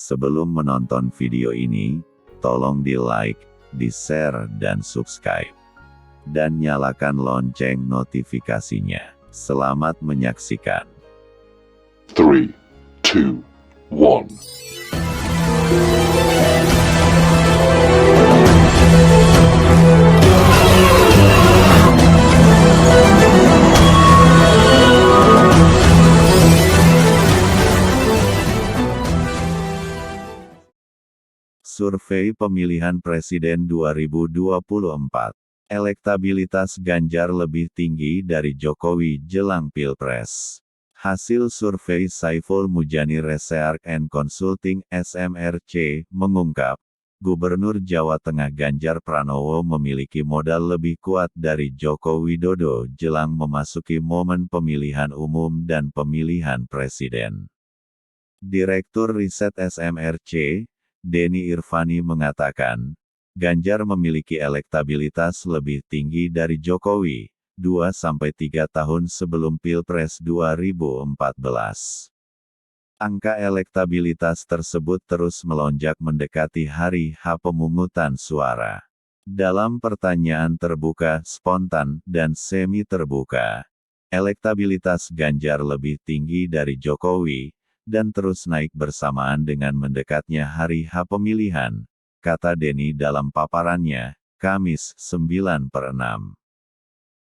Sebelum menonton video ini, tolong di-like, di-share dan subscribe. Dan nyalakan lonceng notifikasinya. Selamat menyaksikan. 3, 2, 1. Survei pemilihan presiden 2024. Elektabilitas Ganjar lebih tinggi dari Jokowi jelang Pilpres. Hasil survei Saiful Mujani Research and Consulting (SMRC) mengungkap, Gubernur Jawa Tengah Ganjar Pranowo memiliki modal lebih kuat dari Joko Widodo jelang memasuki momen pemilihan umum dan pemilihan presiden. Direktur Riset SMRC, Denny Irvani mengatakan, Ganjar memiliki elektabilitas lebih tinggi dari Jokowi, 2-3 tahun sebelum Pilpres 2014. Angka elektabilitas tersebut terus melonjak mendekati hari H pemungutan suara. Dalam pertanyaan terbuka, spontan, dan semi terbuka, elektabilitas Ganjar lebih tinggi dari Jokowi, dan terus naik bersamaan dengan mendekatnya hari H pemilihan, kata Denny dalam paparannya, Kamis 9/6.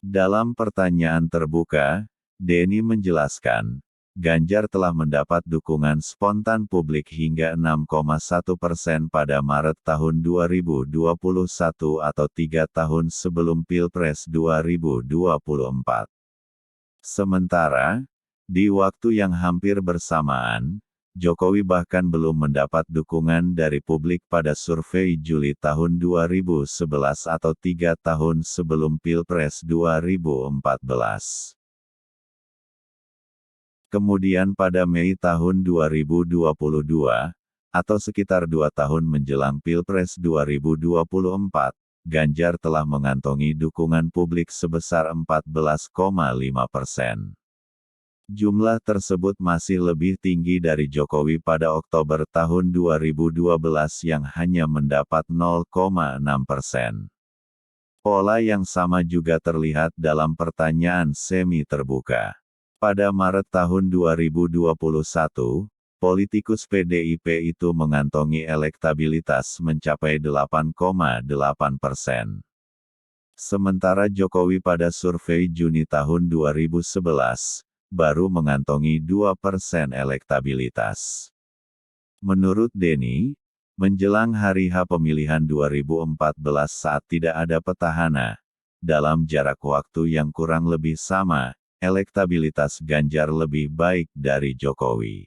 Dalam pertanyaan terbuka, Denny menjelaskan, Ganjar telah mendapat dukungan spontan publik hingga 6,1% pada Maret tahun 2021 atau 3 tahun sebelum Pilpres 2024. Sementara, di waktu yang hampir bersamaan, Jokowi bahkan belum mendapat dukungan dari publik pada survei Juli tahun 2011 atau 3 tahun sebelum Pilpres 2014. Kemudian pada Mei tahun 2022, atau sekitar 2 tahun menjelang Pilpres 2024, Ganjar telah mengantongi dukungan publik sebesar 14,5%. Jumlah tersebut masih lebih tinggi dari Jokowi pada Oktober tahun 2012 yang hanya mendapat 0,6%. Pola yang sama juga terlihat dalam pertanyaan semi terbuka. Pada Maret tahun 2021, politikus PDIP itu mengantongi elektabilitas mencapai 8,8%. Sementara Jokowi pada survei Juni tahun 2011, baru mengantongi 2% elektabilitas. Menurut Denny, menjelang hari H pemilihan 2014 saat tidak ada petahana, dalam jarak waktu yang kurang lebih sama, elektabilitas Ganjar lebih baik dari Jokowi.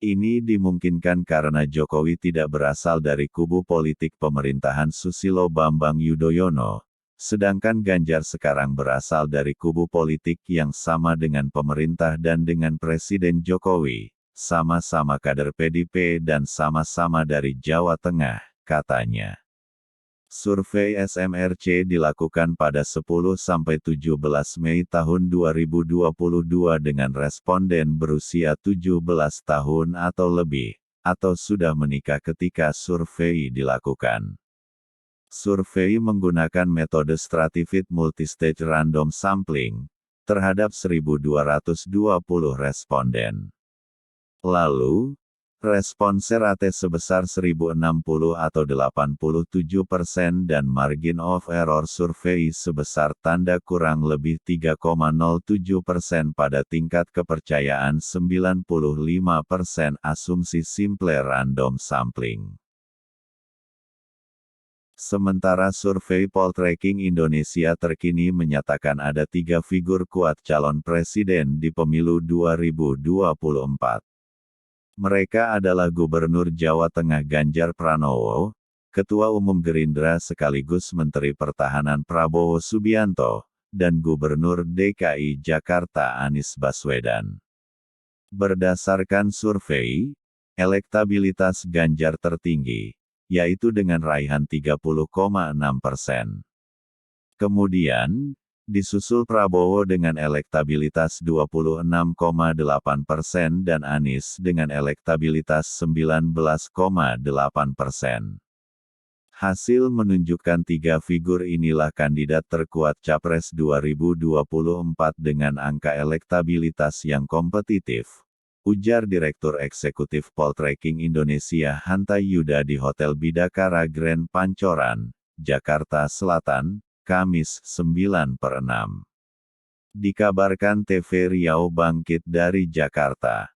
Ini dimungkinkan karena Jokowi tidak berasal dari kubu politik pemerintahan Susilo Bambang Yudhoyono, sedangkan Ganjar sekarang berasal dari kubu politik yang sama dengan pemerintah dan dengan Presiden Jokowi, sama-sama kader PDIP dan sama-sama dari Jawa Tengah, katanya. Survei SMRC dilakukan pada 10-17 Mei tahun 2022 dengan responden berusia 17 tahun atau lebih, atau sudah menikah ketika survei dilakukan. Survei menggunakan metode Stratified Multistage Random Sampling, terhadap 1.220 responden. Lalu, respons rate sebesar 1.060 atau 87% dan margin of error survei sebesar tanda kurang lebih 3,07% pada tingkat kepercayaan 95% asumsi simple random sampling. Sementara survei Poltreking Indonesia terkini menyatakan ada 3 figur kuat calon presiden di pemilu 2024. Mereka adalah Gubernur Jawa Tengah Ganjar Pranowo, Ketua Umum Gerindra sekaligus Menteri Pertahanan Prabowo Subianto, dan Gubernur DKI Jakarta Anies Baswedan. Berdasarkan survei, elektabilitas Ganjar tertinggi, yaitu dengan raihan 30,6%. Kemudian, Disusul Prabowo dengan elektabilitas 26,8% dan Anies dengan elektabilitas 19,8%. Hasil menunjukkan tiga figur inilah kandidat terkuat Capres 2024 dengan angka elektabilitas yang kompetitif, ujar Direktur Eksekutif Poltreking Indonesia Hanta Yuda di Hotel Bidakara Grand Pancoran, Jakarta Selatan, Kamis 9/6. Dikabarkan TV Riau Bangkit dari Jakarta.